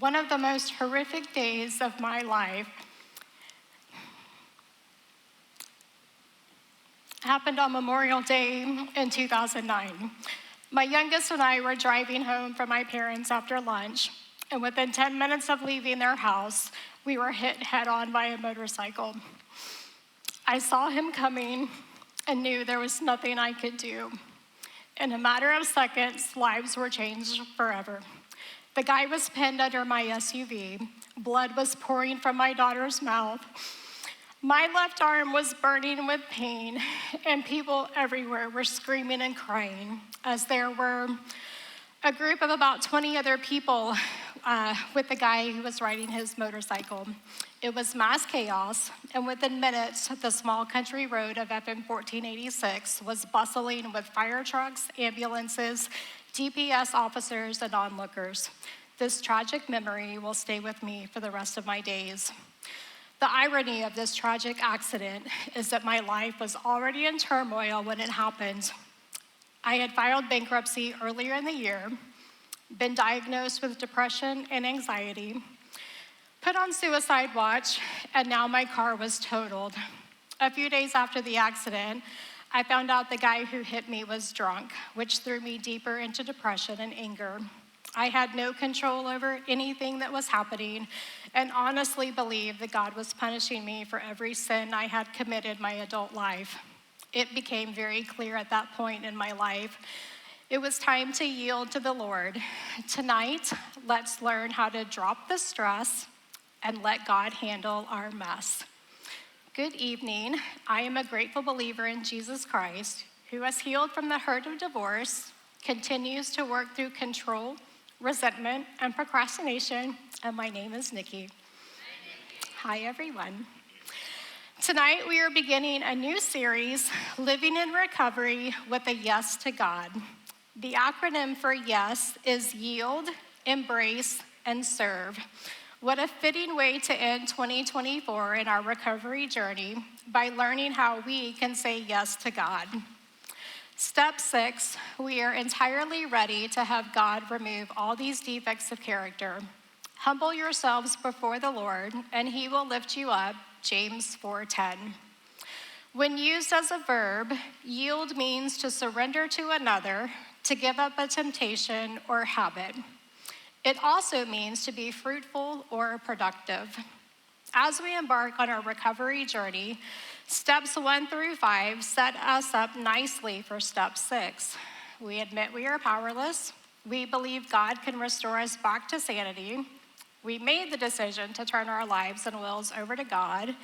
One of the most horrific days of my life happened on Memorial Day in 2009. My youngest and I were driving home from my parents after lunch, and within 10 minutes of leaving their house, we were hit head-on by a motorcycle. I saw him coming and knew there was nothing I could do. In a matter of seconds, lives were changed forever. The guy was pinned under my SUV. Blood was pouring from my daughter's mouth. My left arm was burning with pain, and people everywhere were screaming and crying as there were a group of about 20 other people with the guy who was riding his motorcycle. It was mass chaos, and within minutes, the small country road of FM 1486 was bustling with fire trucks, ambulances, DPS officers, and onlookers. This tragic memory will stay with me for the rest of my days. The irony of this tragic accident is that my life was already in turmoil when it happened. I had filed bankruptcy earlier in the year, been diagnosed with depression and anxiety, put on suicide watch, and now my car was totaled. A few days after the accident, I found out the guy who hit me was drunk, which threw me deeper into depression and anger. I had no control over anything that was happening and honestly believed that God was punishing me for every sin I had committed my adult life. It became very clear at that point in my life. It was time to yield to the Lord. Tonight, let's learn how to drop the stress and let God handle our mess. Good evening. I am a grateful believer in Jesus Christ, who has healed from the hurt of divorce, continues to work through control, resentment, and procrastination, and my name is Nicci. Hi, everyone. Tonight, we are beginning a new series, Living in Recovery with a Yes to God. The acronym for YES is Yield, Embrace, and Serve. What a fitting way to end 2024 in our recovery journey by learning how we can say yes to God. Step 6, we are entirely ready to have God remove all these defects of character. Humble yourselves before the Lord, and he will lift you up, James 4:10. When used as a verb, yield means to surrender to another, to give up a temptation or habit. It also means to be fruitful or productive. As we embark on our recovery journey, steps 1 through 5 set us up nicely for step 6. We admit we are powerless. We believe God can restore us back to sanity. We made the decision to turn our lives and wills over to God.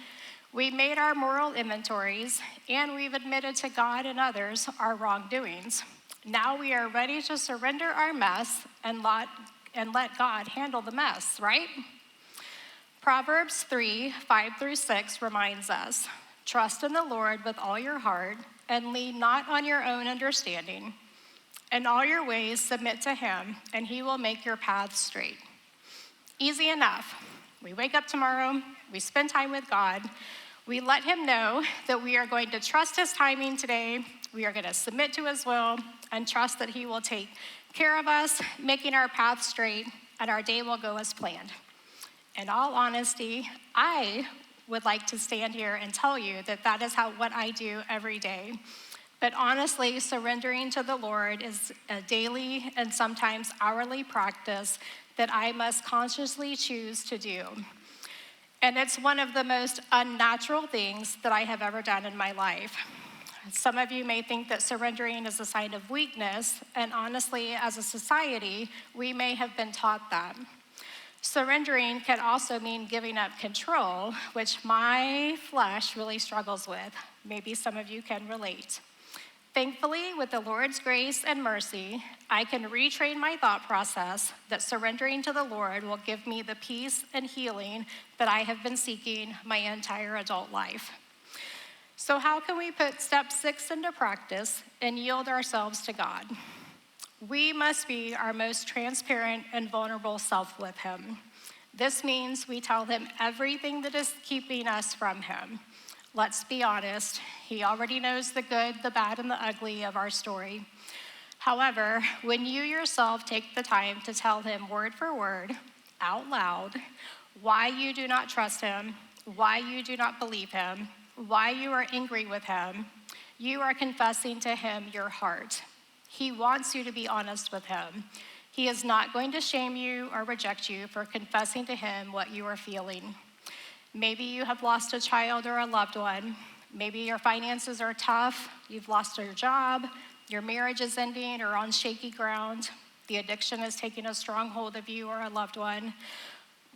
We made our moral inventories, and we've admitted to God and others our wrongdoings. Now we are ready to surrender our mess and let God handle the mess, right? Proverbs 3:5-6 reminds us, trust in the Lord with all your heart and lean not on your own understanding. In all your ways submit to him, and he will make your paths straight. Easy enough. We wake up tomorrow, we spend time with God, we let him know that we are going to trust his timing today, we are going to submit to his will, and trust that he will take care of us, making our path straight, and our day will go as planned. In all honesty, I would like to stand here and tell you that that is what I do every day. But honestly, surrendering to the Lord is a daily and sometimes hourly practice that I must consciously choose to do. And it's one of the most unnatural things that I have ever done in my life. Some of you may think that surrendering is a sign of weakness, and honestly, as a society, we may have been taught that. Surrendering can also mean giving up control, which my flesh really struggles with. Maybe some of you can relate. Thankfully, with the Lord's grace and mercy, I can retrain my thought process that surrendering to the Lord will give me the peace and healing that I have been seeking my entire adult life. So how can we put step 6 into practice and yield ourselves to God? We must be our most transparent and vulnerable self with him. This means we tell him everything that is keeping us from him. Let's be honest, he already knows the good, the bad, and the ugly of our story. However, when you yourself take the time to tell him word for word, out loud why you do not trust him, why you do not believe him, why you are angry with him, you are confessing to him your heart. He wants you to be honest with him. He is not going to shame you or reject you for confessing to him what you are feeling. Maybe you have lost a child or a loved one. Maybe your finances are tough. You've lost your job. Your marriage is ending or on shaky ground. The addiction is taking a strong hold of you or a loved one.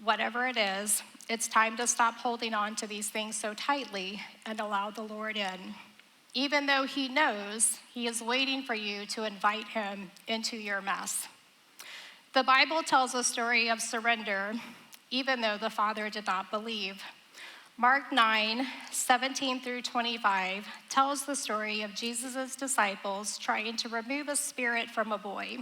Whatever it is, it's time to stop holding on to these things so tightly and allow the Lord in. Even though he knows, he is waiting for you to invite him into your mess. The Bible tells a story of surrender, even though the Father did not believe. Mark 9:17 through 25 tells the story of Jesus' disciples trying to remove a spirit from a boy.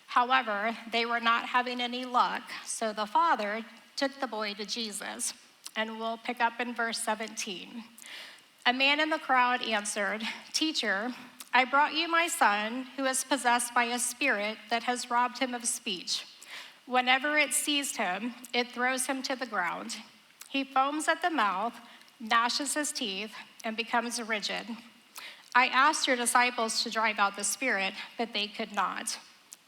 However, they were not having any luck, so the Father took the boy to Jesus. And we'll pick up in verse 17. A man in the crowd answered, "Teacher, I brought you my son who is possessed by a spirit that has robbed him of speech. Whenever it seized him, it throws him to the ground. He foams at the mouth, gnashes his teeth, and becomes rigid. I asked your disciples to drive out the spirit, but they could not."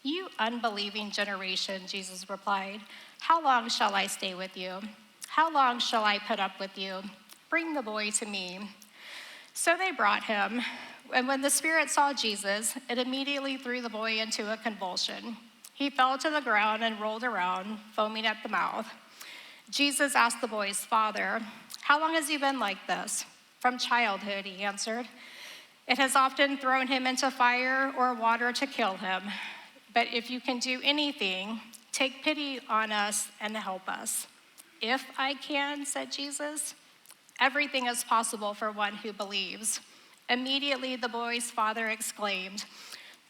"You unbelieving generation," Jesus replied, "how long shall I stay with you? How long shall I put up with you? Bring the boy to me." So they brought him, and when the spirit saw Jesus, it immediately threw the boy into a convulsion. He fell to the ground and rolled around, foaming at the mouth. Jesus asked the boy's father, "How long has he been like this?" "From childhood," he answered. "It has often thrown him into fire or water to kill him. But if you can do anything, take pity on us and help us." "If I can," said Jesus. "Everything is possible for one who believes." Immediately the boy's father exclaimed,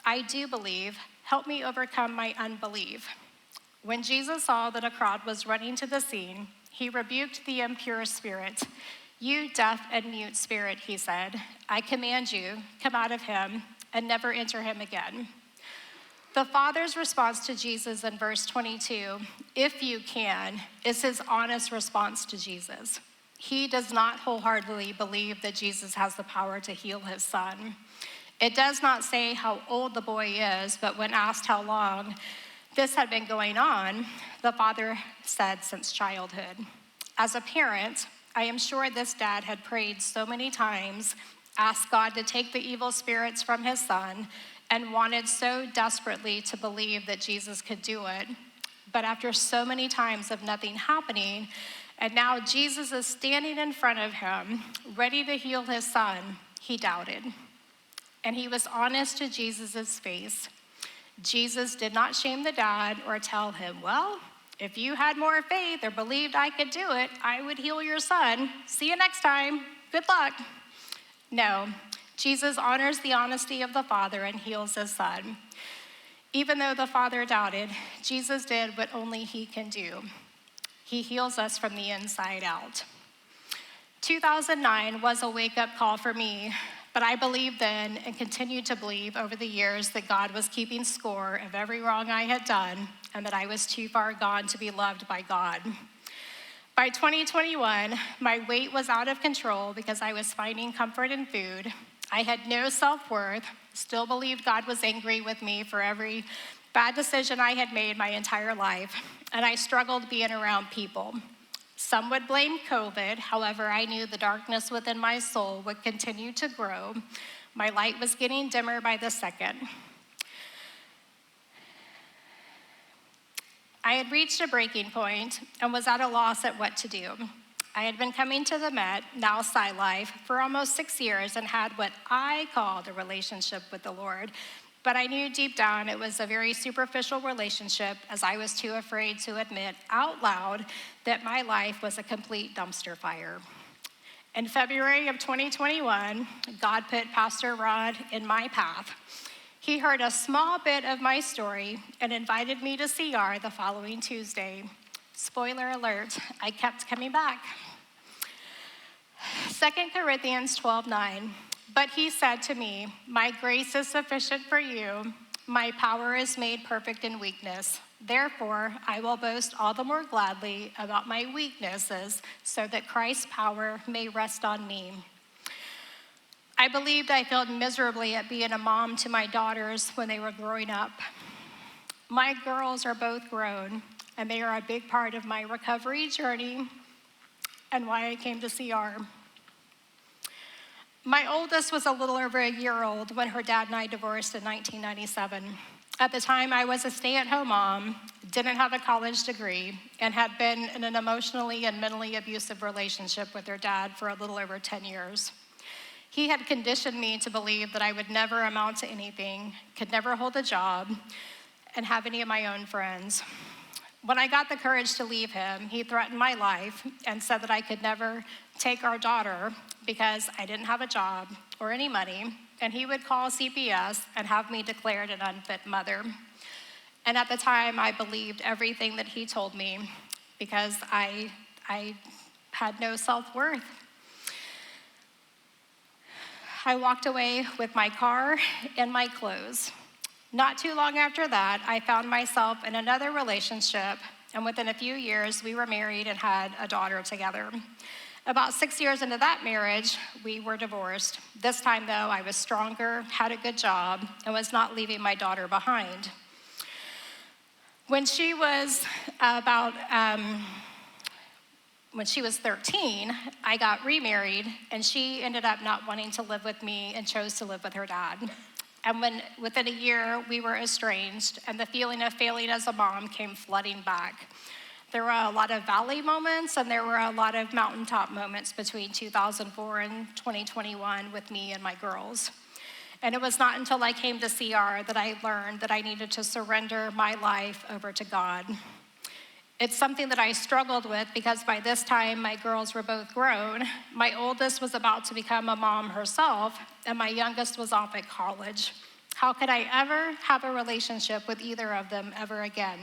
"I do believe. Help me overcome my unbelief." When Jesus saw that a crowd was running to the scene, he rebuked the impure spirit. "You deaf and mute spirit," he said, "I command you, come out of him and never enter him again." The Father's response to Jesus in verse 22, "If you can," is his honest response to Jesus. He does not wholeheartedly believe that Jesus has the power to heal his son. It does not say how old the boy is, but when asked how long this had been going on, the father said since childhood. As a parent, I am sure this dad had prayed so many times, asked God to take the evil spirits from his son, and wanted so desperately to believe that Jesus could do it. But after so many times of nothing happening, and now Jesus is standing in front of him, ready to heal his son, he doubted. And he was honest to Jesus' face. Jesus did not shame the dad or tell him, "Well, if you had more faith or believed I could do it, I would heal your son. See you next time. Good luck." No, Jesus honors the honesty of the Father and heals his son. Even though the Father doubted, Jesus did what only he can do. He heals us from the inside out. 2009 was a wake-up call for me, but I believed then and continued to believe over the years that God was keeping score of every wrong I had done and that I was too far gone to be loved by God. By 2021, my weight was out of control because I was finding comfort in food. I had no self-worth, still believed God was angry with me for every bad decision I had made my entire life, and I struggled being around people. Some would blame COVID, however, I knew the darkness within my soul would continue to grow. My light was getting dimmer by the second. I had reached a breaking point and was at a loss at what to do. I had been coming to the Met, now Sci Life, for almost 6 years and had what I called a relationship with the Lord. But I knew deep down it was a very superficial relationship, as I was too afraid to admit out loud that my life was a complete dumpster fire. In February of 2021, God put Pastor Rod in my path. He heard a small bit of my story and invited me to CR the following Tuesday. Spoiler alert, I kept coming back. 2 Corinthians 12:9. But he said to me, "My grace is sufficient for you. My power is made perfect in weakness. Therefore, I will boast all the more gladly about my weaknesses so that Christ's power may rest on me. I believed I failed miserably at being a mom to my daughters when they were growing up. My girls are both grown, and they are a big part of my recovery journey and why I came to CR. My oldest was a little over a year old when her dad and I divorced in 1997. At the time, I was a stay-at-home mom, didn't have a college degree, and had been in an emotionally and mentally abusive relationship with her dad for a little over 10 years. He had conditioned me to believe that I would never amount to anything, could never hold a job, and have any of my own friends. When I got the courage to leave him, he threatened my life and said that I could never take our daughter because I didn't have a job or any money, and he would call CPS and have me declared an unfit mother. And at the time, I believed everything that he told me because I had no self-worth. I walked away with my car and my clothes. Not too long after that, I found myself in another relationship, and within a few years, we were married and had a daughter together. About 6 years into that marriage, we were divorced. This time, though, I was stronger, had a good job, and was not leaving my daughter behind. When she was 13, I got remarried, and she ended up not wanting to live with me and chose to live with her dad. And within a year, we were estranged, and the feeling of failing as a mom came flooding back. There were a lot of valley moments, and there were a lot of mountaintop moments between 2004 and 2021 with me and my girls. And it was not until I came to CR that I learned that I needed to surrender my life over to God. It's something that I struggled with because by this time, my girls were both grown. My oldest was about to become a mom herself, and my youngest was off at college. How could I ever have a relationship with either of them ever again?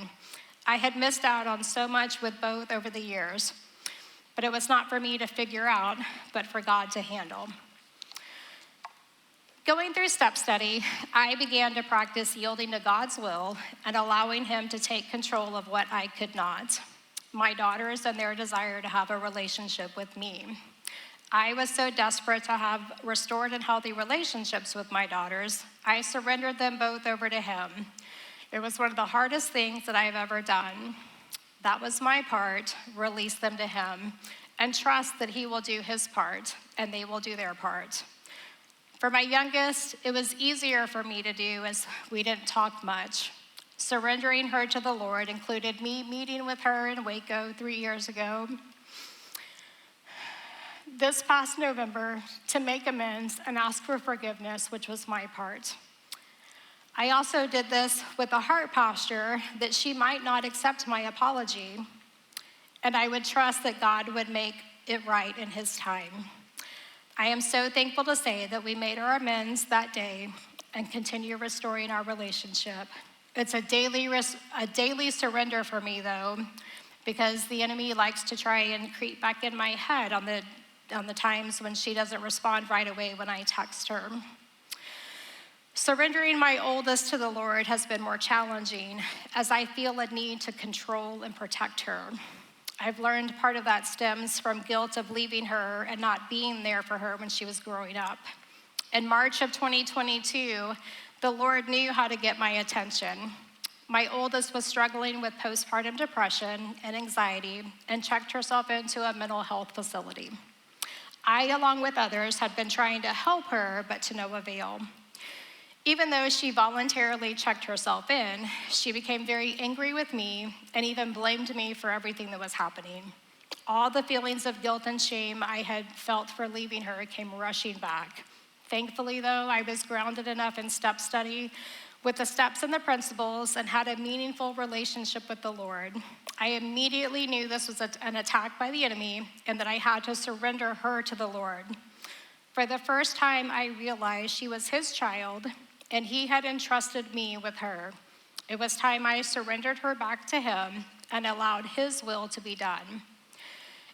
I had missed out on so much with both over the years, but it was not for me to figure out, but for God to handle. Going through step study, I began to practice yielding to God's will and allowing Him to take control of what I could not. My daughters and their desire to have a relationship with me. I was so desperate to have restored and healthy relationships with my daughters, I surrendered them both over to Him. It was one of the hardest things that I've ever done. That was my part, release them to Him, and trust that He will do His part and they will do their part. For my youngest, it was easier for me to do as we didn't talk much. Surrendering her to the Lord included me meeting with her in Waco 3 years ago. This past November, to make amends and ask for forgiveness, which was my part. I also did this with a heart posture that she might not accept my apology, and I would trust that God would make it right in His time. I am so thankful to say that we made our amends that day and continue restoring our relationship. It's a daily surrender for me, though, because the enemy likes to try and creep back in my head on the times when she doesn't respond right away when I text her. Surrendering my oldest to the Lord has been more challenging as I feel a need to control and protect her. I've learned part of that stems from guilt of leaving her and not being there for her when she was growing up. In March of 2022, the Lord knew how to get my attention. My oldest was struggling with postpartum depression and anxiety and checked herself into a mental health facility. I, along with others, had been trying to help her, but to no avail. Even though she voluntarily checked herself in, she became very angry with me and even blamed me for everything that was happening. All the feelings of guilt and shame I had felt for leaving her came rushing back. Thankfully, though, I was grounded enough in step study with the steps and the principles and had a meaningful relationship with the Lord. I immediately knew this was an attack by the enemy and that I had to surrender her to the Lord. For the first time, I realized she was His child and He had entrusted me with her. It was time I surrendered her back to Him and allowed His will to be done.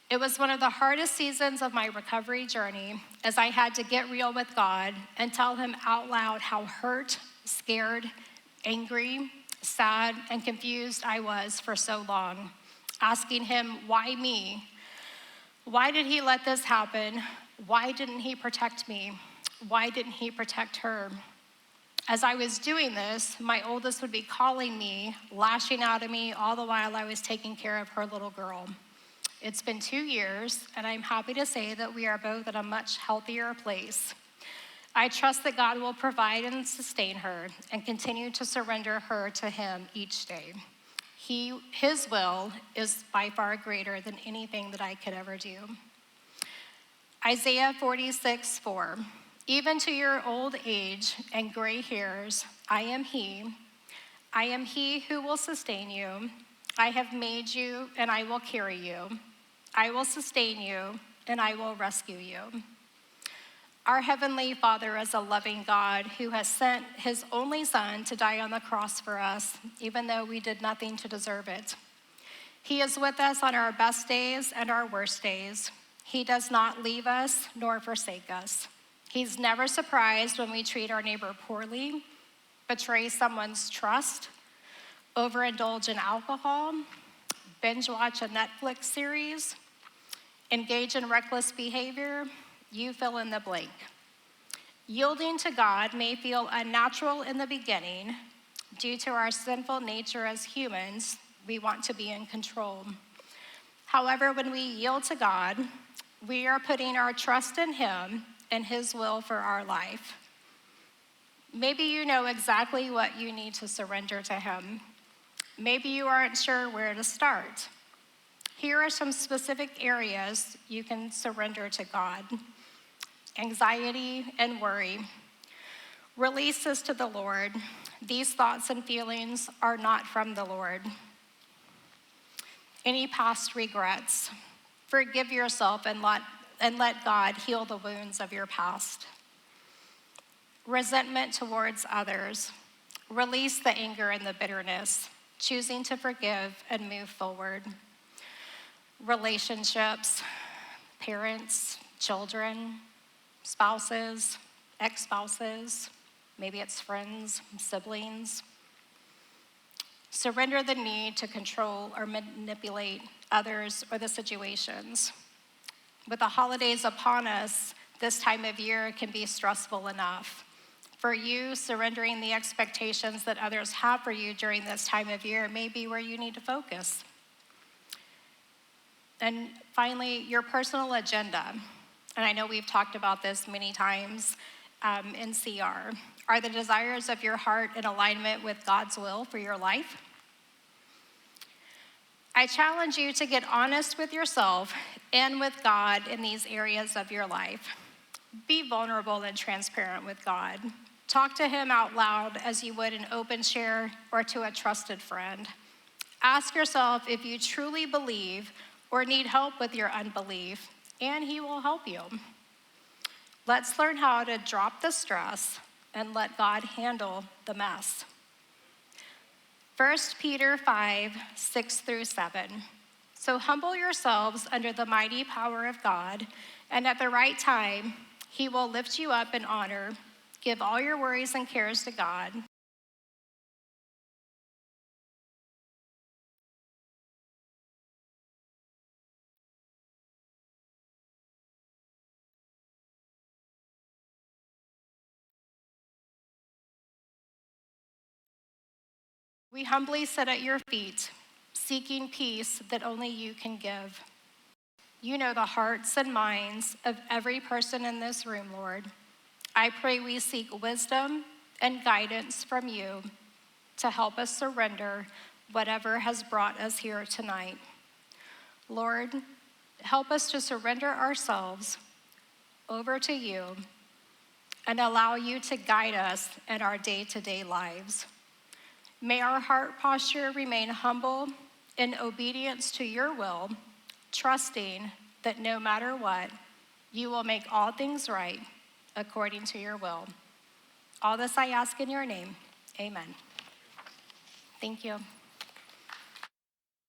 It was one of the hardest seasons of my recovery journey as I had to get real with God and tell Him out loud how hurt, scared, angry, sad, and confused I was for so long, asking him, why me? Why did he let this happen? Why didn't he protect me? Why didn't he protect her? As I was doing this, my oldest would be calling me, lashing out at me, all the while I was taking care of her little girl. It's been 2 years, and I'm happy to say that we are both in a much healthier place. I trust that God will provide and sustain her and continue to surrender her to him each day. His will is by far greater than anything that I could ever do. Isaiah 46:4. Even to your old age and gray hairs, I am he. I am he who will sustain you. I have made you, and I will carry you. I will sustain you, and I will rescue you. Our Heavenly Father is a loving God who has sent his only Son to die on the cross for us, even though we did nothing to deserve it. He is with us on our best days and our worst days. He does not leave us nor forsake us. He's never surprised when we treat our neighbor poorly, betray someone's trust, overindulge in alcohol, binge watch a Netflix series, engage in reckless behavior. You fill in the blank. Yielding to God may feel unnatural in the beginning. Due to our sinful nature as humans, we want to be in control. However, when we yield to God, we are putting our trust in him and his will for our life. Maybe you know exactly what you need to surrender to him. Maybe you aren't sure where to start. Here are some specific areas you can surrender to God. Anxiety and worry. Release this to the Lord. These thoughts and feelings are not from the Lord. Any past regrets. Forgive yourself and let God heal the wounds of your past. Resentment towards others. Release the anger and the bitterness, choosing to forgive and move forward. Relationships, parents, children, spouses, ex-spouses, maybe it's friends, siblings. Surrender the need to control or manipulate others or the situations. With the holidays upon us, this time of year can be stressful enough. For you, surrendering the expectations that others have for you during this time of year may be where you need to focus. And finally, your personal agenda. And I know we've talked about this many times in CR. Are the desires of your heart in alignment with God's will for your life? I challenge you to get honest with yourself and with God in these areas of your life. Be vulnerable and transparent with God. Talk to him out loud as you would an open share or to a trusted friend. Ask yourself if you truly believe or need help with your unbelief, and he will help you. Let's learn how to drop the stress and let God handle the mess. 1 Peter 5:6-7. So humble yourselves under the mighty power of God, and at the right time, he will lift you up in honor. Give all your worries and cares to God. We humbly sit at your feet, seeking peace that only you can give. You know the hearts and minds of every person in this room, Lord. I pray we seek wisdom and guidance from you to help us surrender whatever has brought us here tonight. Lord, help us to surrender ourselves over to you and allow you to guide us in our day-to-day lives. May our heart posture remain humble in obedience to your will, trusting that no matter what, you will make all things right according to your will. All this I ask in your name. Amen. Thank you.